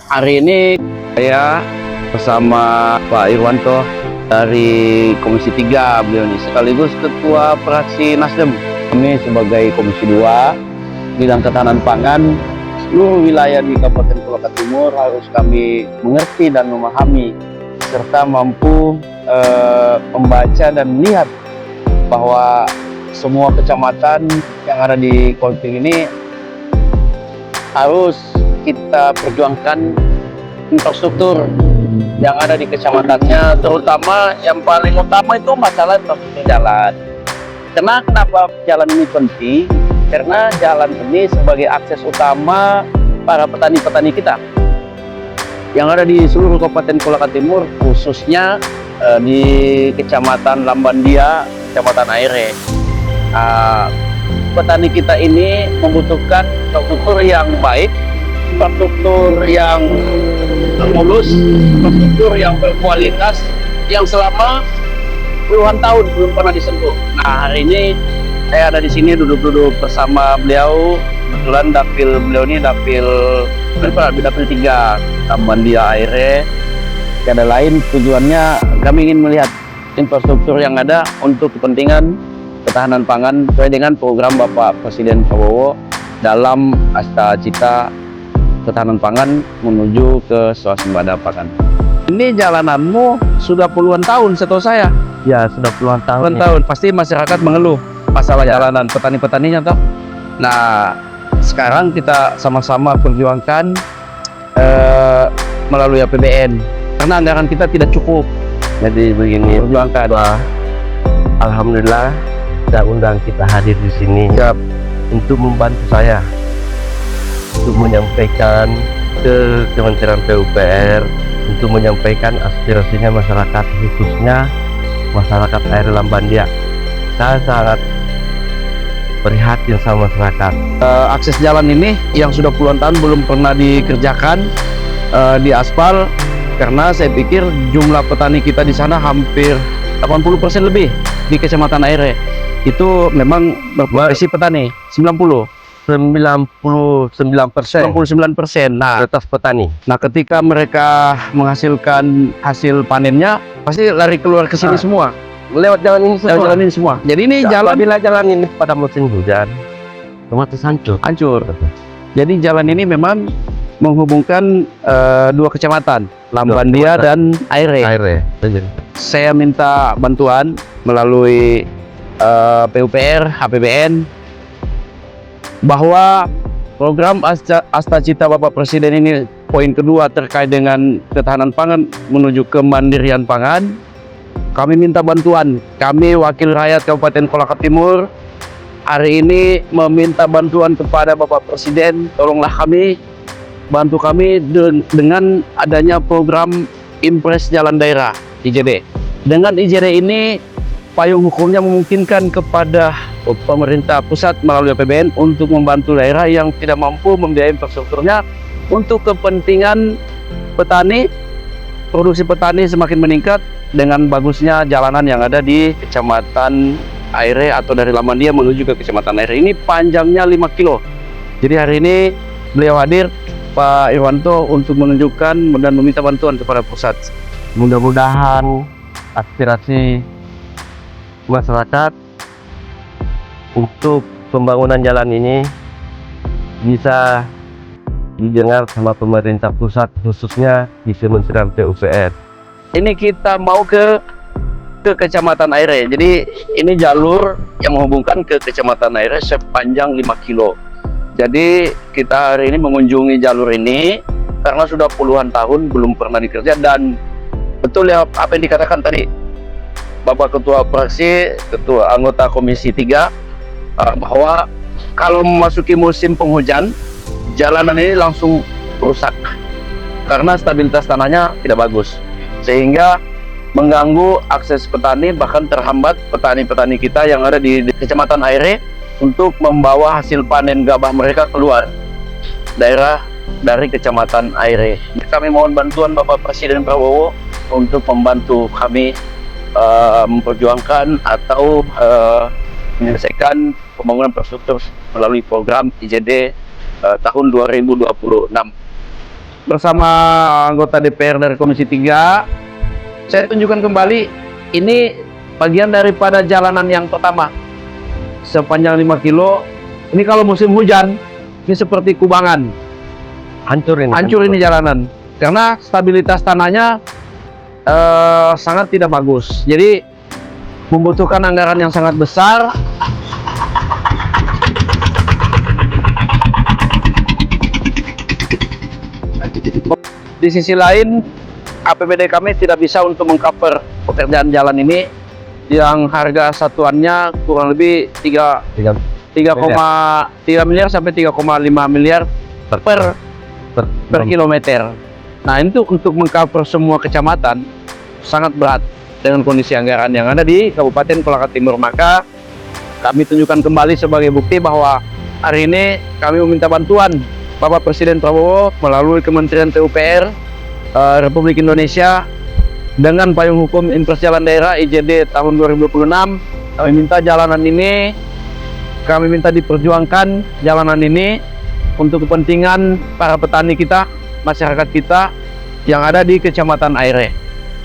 Hari ini saya bersama Pak Irwanto dari Komisi 3, beliau ini sekaligus Ketua Fraksi Nasdem. Kami sebagai Komisi 2 bidang ketahanan pangan, seluruh wilayah di Kabupaten Kolaka Timur harus kami mengerti dan memahami serta mampu membaca dan melihat bahwa semua kecamatan yang ada di Kolting ini harus kita perjuangkan infrastruktur yang ada di kecamatannya, terutama yang paling utama itu masalah infrastruktur jalan. Kenapa jalan ini penting? Karena jalan ini sebagai akses utama para petani-petani kita yang ada di seluruh Kabupaten Kolaka Timur, khususnya di Kecamatan Lambandia, Kecamatan Aire. Petani kita ini membutuhkan infrastruktur yang baik, infrastruktur yang mulus, infrastruktur yang berkualitas, yang selama puluhan tahun belum pernah disentuh. Nah, hari ini saya ada di sini duduk-duduk bersama beliau. Kebetulan dapil beliau ini dapil 3 Lambandia Aire. Tiada lain tujuannya kami ingin melihat infrastruktur yang ada untuk kepentingan ketahanan pangan sesuai dengan program Bapak Presiden Prabowo dalam Asta Cita ketahanan pangan menuju ke swasembada pangan. Ini jalananmu sudah puluhan tahun setahu saya. Ya, sudah puluhan tahun. Pasti masyarakat mengeluh masalah jalanan, petani-petaninya toh. Nah, sekarang kita sama-sama perjuangkan melalui APBN karena anggaran kita tidak cukup. Jadi begini, Perjuangkan. alhamdulillah saya undang kita hadir di sini untuk membantu saya untuk menyampaikan ke Kementerian PUPR untuk menyampaikan aspirasinya masyarakat, khususnya masyarakat Aire Lambandia. Saya sangat prihatin sama masyarakat. Akses jalan ini yang sudah puluhan tahun belum pernah dikerjakan di aspal, karena saya pikir jumlah petani kita di sana hampir 80% lebih di Kecamatan Aire itu memang berprofesi petani. 99%. Nah, Atas petani. Nah, ketika mereka menghasilkan hasil panennya, pasti lari keluar ke sini semua. Lewat jalan ini semua. Lewat jalan ini semua. Jadi ini jalan Apabila jalan ini pada musim hujan, otomatis hancur. Jadi jalan ini memang menghubungkan dua kecamatan, Lambandia dan Aire. Saya minta bantuan melalui PUPR, APBN, bahwa program Asta Cita Bapak Presiden ini poin kedua terkait dengan ketahanan pangan menuju kemandirian pangan. Kami minta bantuan. Kami wakil rakyat Kabupaten Kolaka Timur hari ini meminta bantuan kepada Bapak Presiden. Tolonglah bantu kami dengan adanya program Impres Jalan Daerah IJD. Dengan IJD ini payung hukumnya memungkinkan kepada pemerintah pusat melalui APBN untuk membantu daerah yang tidak mampu membiayai infrastrukturnya untuk kepentingan petani. Produksi petani semakin meningkat dengan bagusnya jalanan yang ada di Kecamatan Aire atau dari Lambandia menuju ke Kecamatan Aire. Ini panjangnya 5 kilo. Jadi hari ini beliau hadir, Pak Irwanto, untuk menunjukkan dan meminta bantuan kepada pusat. Mudah-mudahan aspirasi masyarakat untuk pembangunan jalan ini bisa didengar sama pemerintah pusat, khususnya di Kementerian PUPR. Ini kita mau ke Kecamatan Aire. Jadi ini jalur yang menghubungkan ke Kecamatan Aire sepanjang 5 kilo. Jadi kita hari ini mengunjungi jalur ini karena sudah puluhan tahun belum pernah dikerja, dan betul ya apa yang dikatakan tadi Bapak Ketua Fraksi, Ketua Anggota Komisi 3, bahwa kalau memasuki musim penghujan, jalanan ini langsung rusak karena stabilitas tanahnya tidak bagus, sehingga mengganggu akses petani, bahkan terhambat petani-petani kita yang ada di Kecamatan Aire untuk membawa hasil panen gabah mereka keluar daerah dari Kecamatan Aire. Kami mohon bantuan Bapak Presiden Prabowo untuk membantu kami memperjuangkan atau menyelesaikan pembangunan infrastruktur melalui program IJD tahun 2026. bersama anggota DPR dari Komisi 3, saya tunjukkan kembali ini bagian daripada jalanan yang pertama sepanjang 5 kilo. Ini kalau musim hujan ini seperti kubangan, Hancur ini jalanan karena stabilitas tanahnya sangat tidak bagus, jadi membutuhkan anggaran yang sangat besar. Di sisi lain, APBD kami tidak bisa untuk mengcover pekerjaan jalan ini yang harga satuannya kurang lebih 3,3 miliar sampai 3,5 miliar per kilometer. Nah, itu untuk mengcover semua kecamatan sangat berat dengan kondisi anggaran yang ada di Kabupaten Kolaka Timur. Maka kami tunjukkan kembali sebagai bukti bahwa hari ini kami meminta bantuan Bapak Presiden Prabowo melalui Kementerian PUPR Republik Indonesia dengan payung hukum Impres Jalan Daerah IJD tahun 2026. Kami minta jalanan ini, kami minta diperjuangkan jalanan ini untuk kepentingan para petani kita, masyarakat kita yang ada di Kecamatan Aire.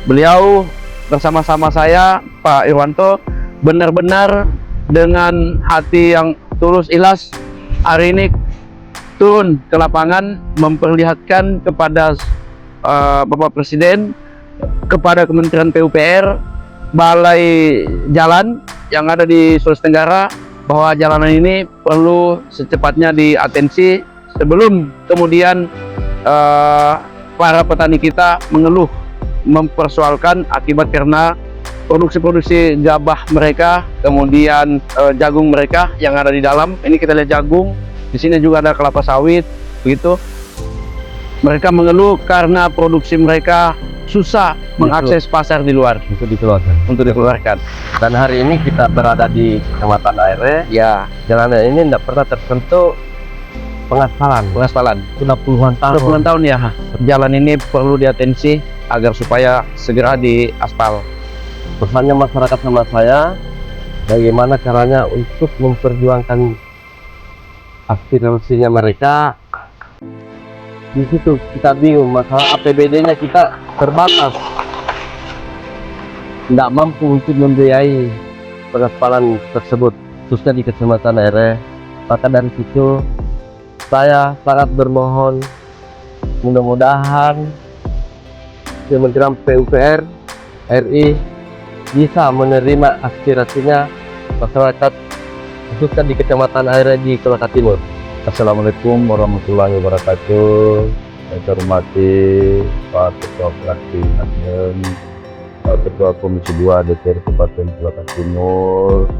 Beliau bersama-sama saya, Pak Irwanto, benar-benar dengan hati yang tulus ikhlas hari ini turun ke lapangan memperlihatkan kepada Bapak Presiden, kepada Kementerian PUPR, Balai Jalan yang ada di Sulawesi Tenggara, bahwa jalanan ini perlu secepatnya diatensi sebelum kemudian para petani kita mengeluh, mempersoalkan akibat karena produksi gabah mereka, kemudian jagung mereka yang ada di dalam. Ini kita lihat jagung, di sini juga ada kelapa sawit, begitu. Mereka mengeluh karena produksi mereka susah mengakses pasar di luar untuk dikeluarkan. Dan hari ini kita berada di Kecamatan Aire. Ya, Jalanan ini tidak pernah tersentuh pengaspalan. Sudah puluhan tahun. Ya. Jalan ini perlu diatensi agar supaya segera diaspal. Pesannya masyarakat sama saya, bagaimana caranya untuk memperjuangkan aspirasinya mereka. Di situ kita bingung, masalah APBD-nya kita terbatas, tidak mampu untuk membiayai pengaspalan tersebut, khususnya di Kecamatan Aire. Maka dari situ saya sangat bermohon, mudah-mudahan Kementerian PUPR RI bisa menerima aspirasinya masyarakat, khususnya di Kecamatan Aire di Kolaka Timur. Assalamualaikum warahmatullahi wabarakatuh. Saya hormati Pak Ketua Fraksi Nasdem, Pak Ketua Komisi 2 DPR Kabupaten Kolaka Timur.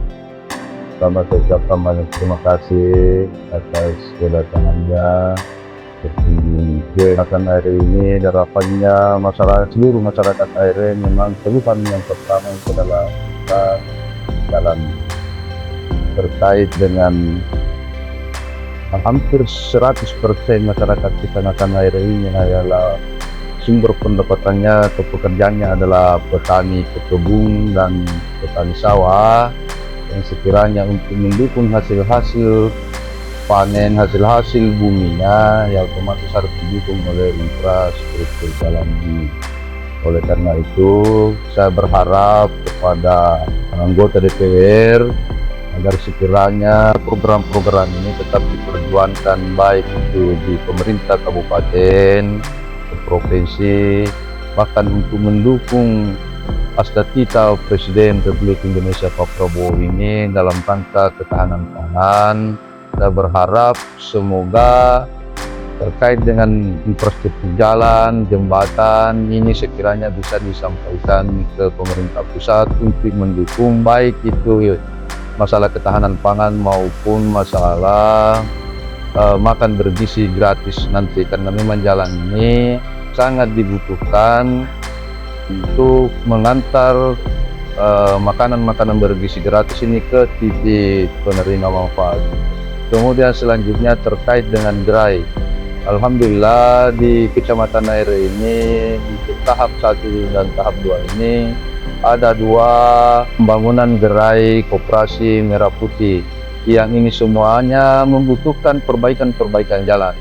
Pertama saya ucapkan banyak terima kasih atas kedatangannya. Kegiatan Aire ini harapannya seluruh masyarakat Aire memang keluhan yang pertama itu adalah dalam terkait dengan hampir 100% masyarakat Kecamatan Aire ini adalah sumber pendapatannya atau pekerjaannya adalah petani pekebun dan petani sawah, yang sekiranya untuk mendukung hasil-hasil panen, hasil-hasil buminya yang otomatis harus didukung oleh infrastruktur jalan ini. Oleh karena itu saya berharap kepada anggota DPR agar sekiranya program-program ini tetap diperjuangkan baik itu di pemerintah kabupaten, provinsi, bahkan untuk mendukung cita Presiden Republik Indonesia Pak Prabowo ini dalam rangka ketahanan pangan. Saya berharap semoga terkait dengan infrastruktur jalan, jembatan ini sekiranya bisa disampaikan ke pemerintah pusat untuk mendukung baik itu masalah ketahanan pangan maupun masalah makan bergizi gratis nanti, karena memang jalan ini sangat dibutuhkan untuk mengantar makanan-makanan bergizi gratis ini ke titik penerima manfaat. Kemudian selanjutnya terkait dengan gerai, alhamdulillah di Kecamatan Aire ini untuk tahap 1 dan tahap 2 ini ada 2 pembangunan gerai koperasi merah putih, yang ini semuanya membutuhkan perbaikan jalan.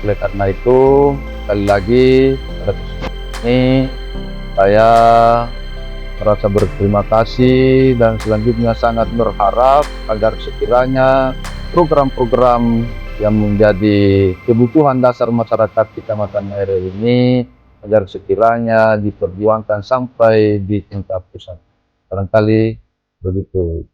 Oleh karena itu sekali lagi pada kesempatan ini saya merasa berterima kasih dan selanjutnya sangat berharap agar sekiranya program-program yang menjadi kebutuhan dasar masyarakat Kecamatan Aire ini agar sekiranya diperjuangkan sampai di tingkat pusat. Barangkali begitu.